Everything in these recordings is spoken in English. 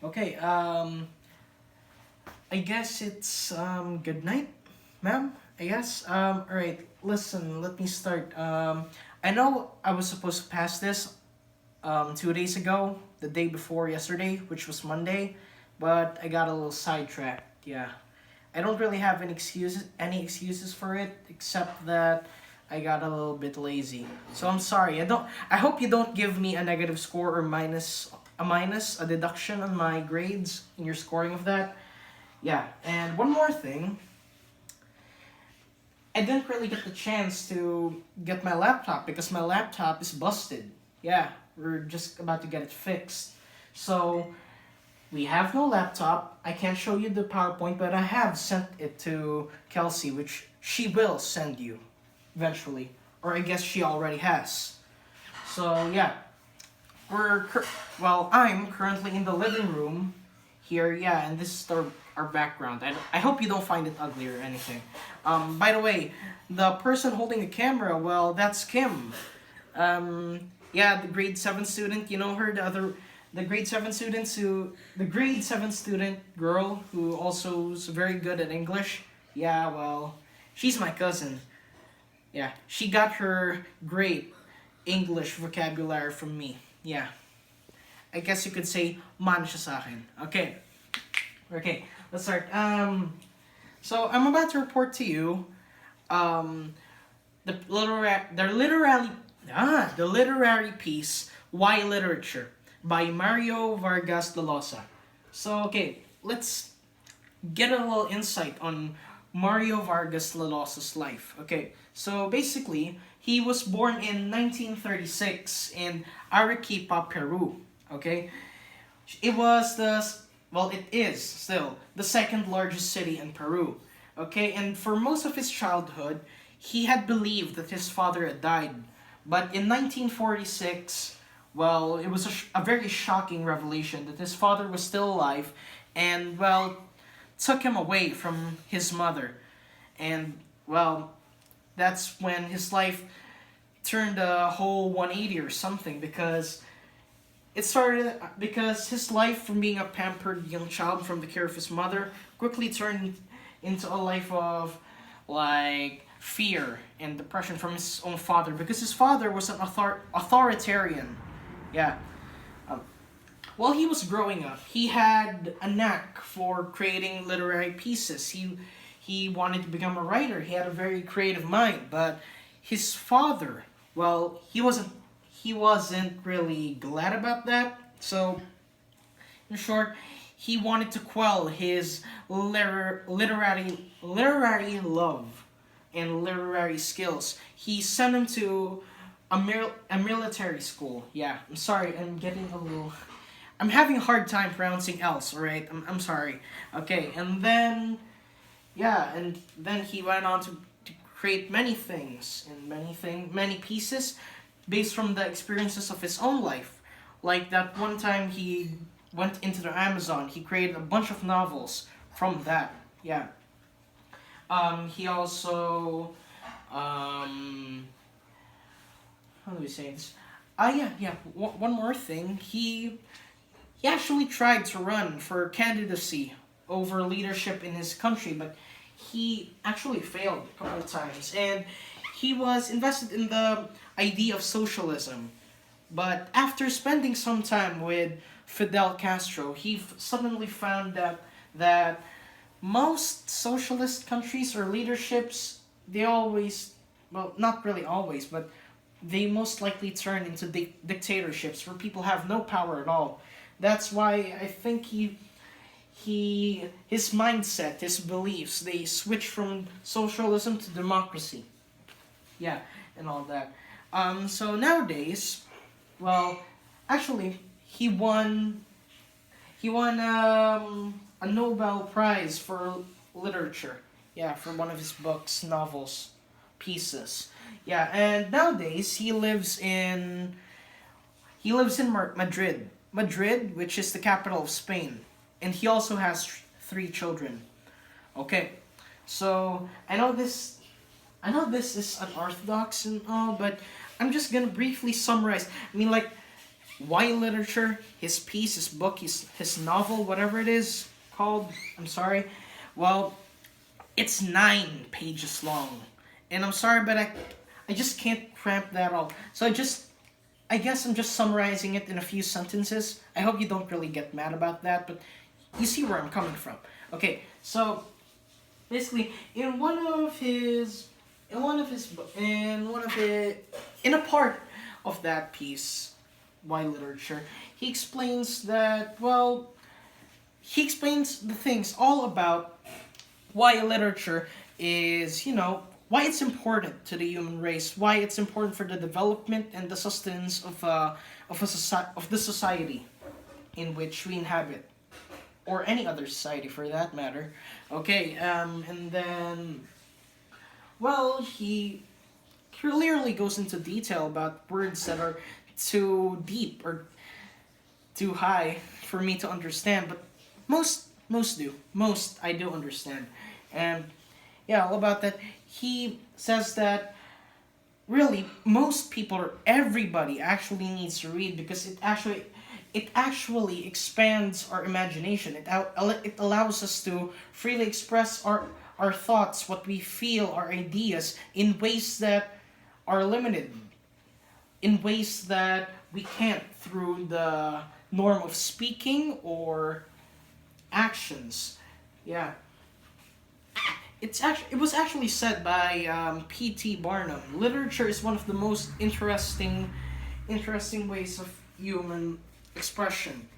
Okay, I guess it's good night, ma'am. I guess. All right. Listen, let me start. I know I was supposed to pass this 2 days ago, the day before yesterday, which was Monday, but I got a little sidetracked. Yeah, I don't really have any excuses for it except that I got a little bit lazy. So I'm sorry. I hope you don't give me a negative score or a deduction on my grades in your scoring of that. Yeah, and one more thing. I didn't really get the chance to get my laptop because my laptop is busted. Yeah, we're just about to get it fixed. So we have no laptop. I can't show you the PowerPoint, but I have sent it to Kelsey, which she will send you eventually. Or I guess she already has. So yeah, I'm currently in the living room here. Yeah, and this is our background. I hope you don't find it ugly or anything. By the way, the person holding the camera, well, that's Kim. Yeah, the grade 7 student, you know her, the grade 7 student girl who also is very good at English. Yeah, well, she's my cousin. Yeah, she got her great English vocabulary from me. Yeah, I guess you could say man siya sa akin. Okay, let's start. So I'm about to report to you, um, the literary piece "Why Literature" by Mario Vargas Llosa. So okay, let's get a little insight on Mario Vargas Llosa's life. Okay, so basically, he was born in 1936 in Arequipa, Peru. Okay, it was it is still the second largest city in Peru. Okay, and for most of his childhood, he had believed that his father had died. But in 1946, well, it was a very shocking revelation that his father was still alive and, well, took him away from his mother. And, well, that's when his life turned a whole 180 or something because his life from being a pampered young child from the care of his mother quickly turned into a life of like fear and depression from his own father because his father was an authoritarian. Yeah. Um, while he was growing up, he had a knack for creating literary pieces. He wanted to become a writer. He had a very creative mind, but his father, well, he wasn't really glad about that. So, in short, he wanted to quell his literary love and literary skills. He sent him to a military school. Yeah, I'm sorry, I'm having a hard time pronouncing else, alright? I'm sorry. Okay, and then he went on to create many things and many pieces based from the experiences of his own life. Like that one time he went into the Amazon, he created a bunch of novels from that. Yeah. He also, how do we say this? Yeah. One more thing. He actually tried to run for candidacy over leadership in his country, but he actually failed a couple of times. And he was invested in the idea of socialism. But after spending some time with Fidel Castro, he suddenly found that most socialist countries or leaderships, they always, well, not really always, but they most likely turn into dictatorships where people have no power at all. That's why I think his mindset, his beliefs, they switch from socialism to democracy. Yeah, and all that. So nowadays, well, actually, he won a Nobel Prize for literature. Yeah, for one of his books, novels, pieces. Yeah, and nowadays he lives in Madrid, which is the capital of Spain, and he also has three children. Okay, so I know this is unorthodox and all, but I'm just gonna briefly summarize. I mean, like Why literature? His piece, his book, his novel, whatever it is called. I'm sorry. Well, it's 9 pages long, and I'm sorry, but I just can't cramp that all. So I guess I'm just summarizing it in a few sentences. I hope you don't really get mad about that, but you see where I'm coming from. Okay, so basically, in a part of that piece, Why Literature, he explains that, well, he explains the things all about why literature is, why it's important to the human race, why it's important for the development and the sustenance of the society in which we inhabit, or any other society for that matter. Okay, and then, well, he clearly goes into detail about words that are too deep or too high for me to understand, but most I do understand. And yeah, all about that. He says that really most people or everybody actually needs to read because it actually expands our imagination. It allows us to freely express our thoughts, what we feel, our ideas in ways that are limited, in ways that we can't through the norm of speaking or actions. Yeah, it was actually said by P.T. Barnum. Literature is one of the most interesting ways of human expression.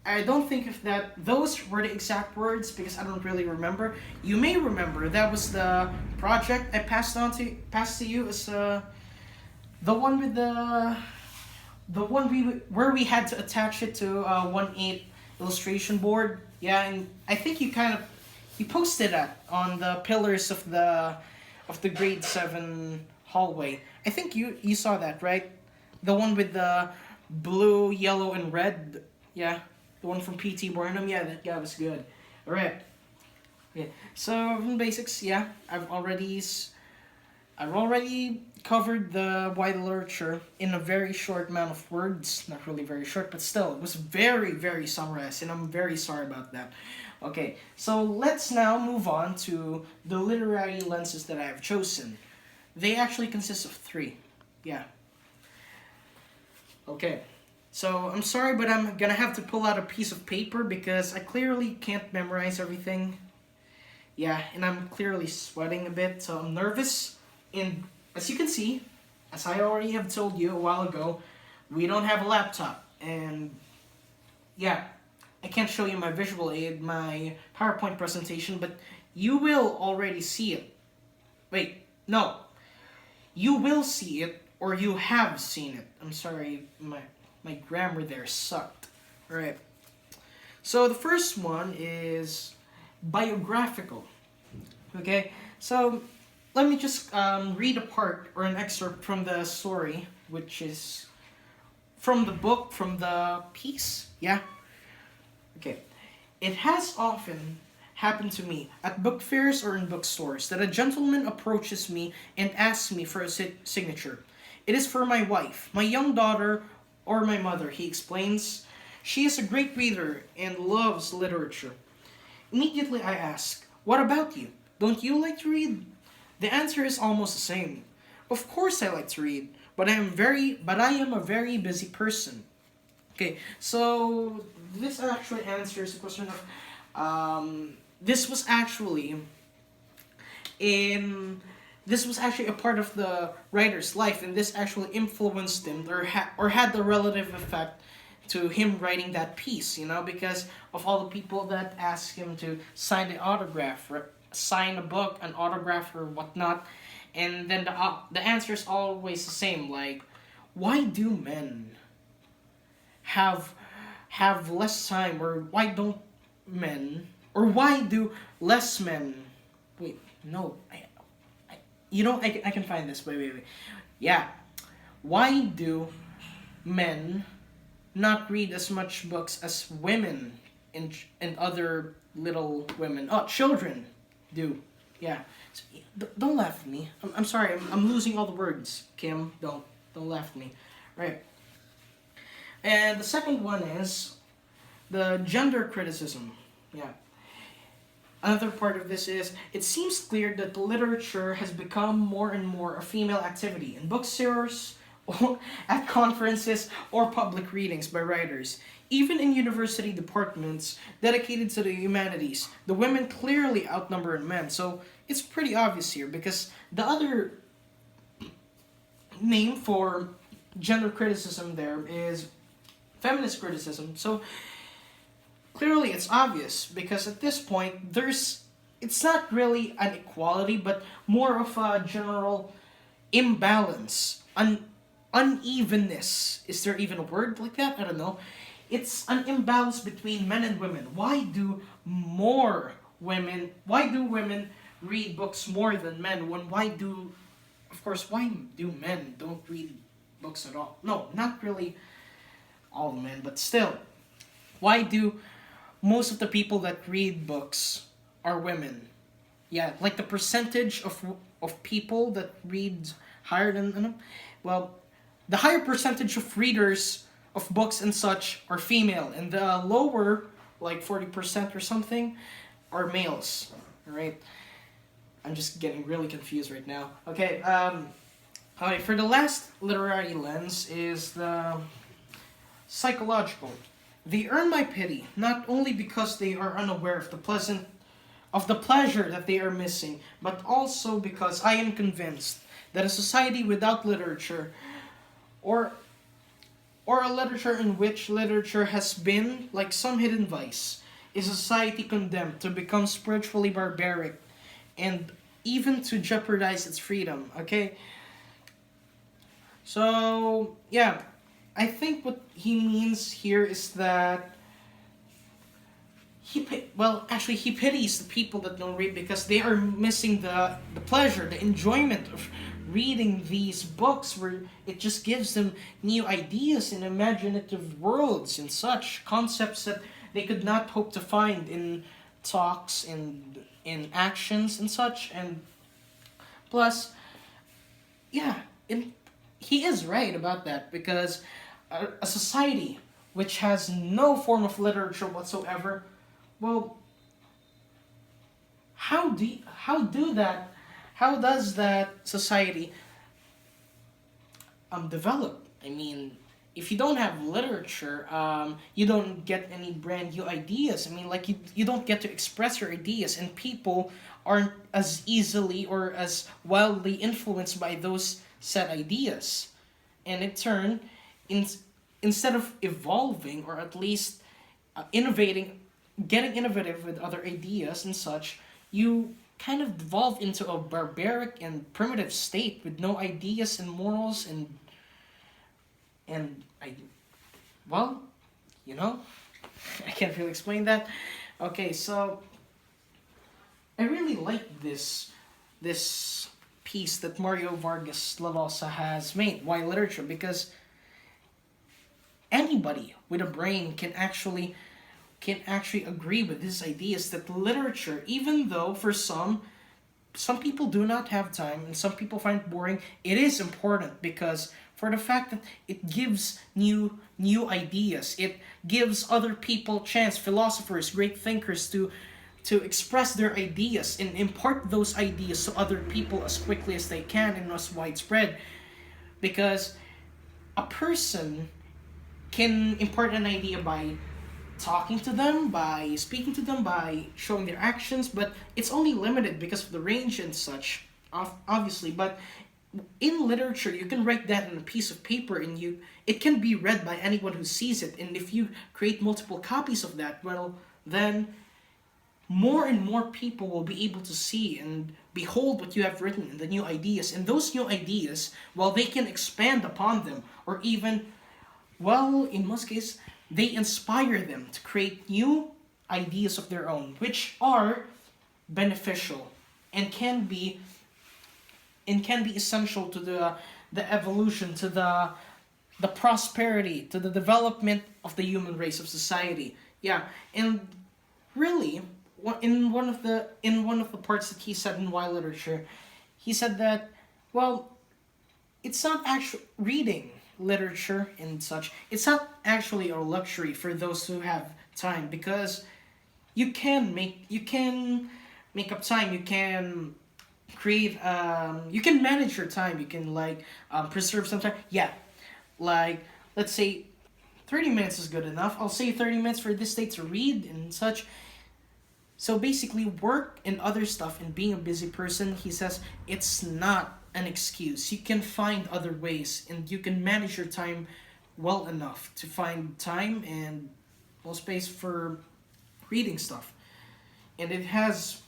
I don't think if that those were the exact words because I don't really remember. You may remember that was the project I passed to you as the one with the one where we had to attach it to a 1/8 illustration board. Yeah, and I think you posted that on the pillars of the grade 7 hallway. I think you saw that, right? The one with the blue, yellow, and red. Yeah, the one from P.T. Barnum. Yeah, that guy was good. All right. Yeah. So from basics, yeah, I've already covered the wide literature in a very short amount of words. Not really very short, but still, it was very, very summarized, and I'm very sorry about that. Okay, so let's now move on to the literary lenses that I have chosen. They actually consist of three. Yeah. Okay. So I'm sorry, but I'm gonna have to pull out a piece of paper because I clearly can't memorize everything. Yeah, and I'm clearly sweating a bit, so I'm nervous. And as you can see, as I already have told you a while ago, we don't have a laptop. And yeah, I can't show you my visual aid, my PowerPoint presentation, but you will already see it. Wait, no. You will see it, or you have seen it. I'm sorry, my grammar there sucked. Alright. So the first one is biographical. Okay, so let me just read a part or an excerpt from the story, which is from the book, from the piece. Yeah? Okay. It has often happened to me at book fairs or in bookstores that a gentleman approaches me and asks me for a signature. It is for my wife, my young daughter, or my mother, he explains. She is a great reader and loves literature. Immediately I ask, what about you? Don't you like to read? The answer is almost the same. Of course I like to read, but I am a very busy person. Okay, so this actually answers the question of this was actually in this was actually a part of the writer's life, and this actually influenced him or had the relative effect to him writing that piece, because of all the people that asked him to sign the autograph, or sign a book, an autograph, or whatnot, and then the answer is always the same, like, why do men have less time, or why don't men, or why do less men, wait, no, I can find this, wait, yeah, why do men not read as much books as women and other little women, children do, yeah, so, don't laugh at me, I'm sorry, I'm losing all the words, Kim, don't laugh at me, right. And the second one is the gender criticism. Yeah. Another part of this is it seems clear that literature has become more and more a female activity in bookstores, or at conferences, or public readings by writers. Even in university departments dedicated to the humanities, the women clearly outnumber men. So it's pretty obvious here because the other name for gender criticism there is feminist criticism. So clearly it's obvious because at this point it's not really an equality but more of a general imbalance, unevenness. Is there even a word like that? I don't know. It's an imbalance between men and women. Why do women read books more than men when why do men don't read books at all? No, not really all men, but still. Why do most of the people that read books are women? Yeah, like the percentage of people that read higher than well, the higher percentage of readers of books and such are female, and the lower, like 40% or something, are males. All right, I'm just getting really confused right now. Okay, alright. For the last literary lens is the psychological. They earn my pity not only because they are unaware of the pleasure that they are missing, but also because I am convinced that a society without literature, or a literature in which literature has been like some hidden vice, is a society condemned to become spiritually barbaric and even to jeopardize its freedom. Okay? So, yeah, I think what he means here is that he pities the people that don't read because they are missing the pleasure, the enjoyment of reading these books where it just gives them new ideas and imaginative worlds and such concepts that they could not hope to find in talks and in actions and such. And plus, yeah, he is right about that because a society which has no form of literature whatsoever, well, how does that society develop? I mean, if you don't have literature, you don't get any brand new ideas. I mean, like you don't get to express your ideas, and people aren't as easily or as wildly influenced by those set ideas. And in turn, in, instead of evolving or at least innovating, getting innovative with other ideas and such, you kind of devolve into a barbaric and primitive state with no ideas and morals and I well, you know, I can't really explain that. Okay, so I really like this piece that Mario Vargas Llosa has made, Why Literature, because anybody with a brain can actually agree with these ideas that literature, even though for some people do not have time and some people find it boring, it is important because for the fact that it gives new ideas, it gives other people chance, philosophers, great thinkers to express their ideas and impart those ideas to other people as quickly as they can and as widespread, because a person can impart an idea by talking to them, by speaking to them, by showing their actions, but it's only limited because of the range and such, obviously. But in literature, you can write that on a piece of paper, and it can be read by anyone who sees it. And if you create multiple copies of that, well, then more and more people will be able to see and behold what you have written and the new ideas. And those new ideas, well, they can expand upon them, or even, well, in most cases, they inspire them to create new ideas of their own, which are beneficial and can be essential to the evolution, to the prosperity, to the development of the human race of society. Yeah, and really, in one of the parts that he said in Why Literature, he said that, well, it's not actual reading. literature and such, it's not actually a luxury for those who have time, because you can make up time. You can create. You can manage your time. You can like preserve some time. Yeah, like let's say 30 minutes is good enough. I'll say 30 minutes for this day to read and such. So basically, work and other stuff and being a busy person, he says it's not an excuse. You can find other ways and you can manage your time well enough to find time and well space for reading stuff. And it has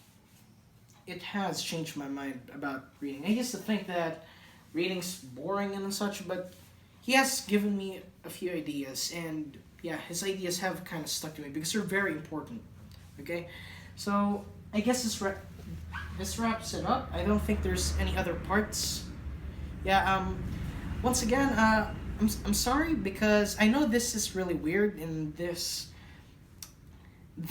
changed my mind about reading. I used to think that reading's boring and such, but he has given me a few ideas, and yeah, his ideas have kind of stuck to me because they're very important. Okay, so I guess this wraps it up. I don't think there's any other parts. Yeah. Once again, I'm sorry because I know this is really weird, and this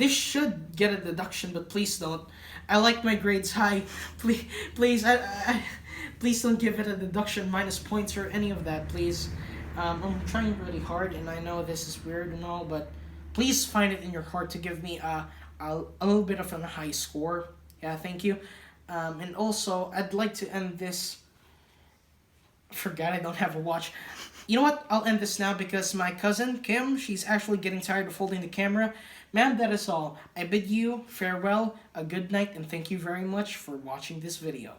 should get a deduction, but please don't. I like my grades high. Please, please don't give it a deduction, minus points, or any of that, please. I'm trying really hard, and I know this is weird and all, but please find it in your heart to give me a little bit of a high score. Yeah, thank you. And also, I'd like to end this. Forgot I don't have a watch. You know what? I'll end this now because my cousin, Kim, she's actually getting tired of holding the camera. Ma'am, that is all. I bid you farewell, a good night, and thank you very much for watching this video.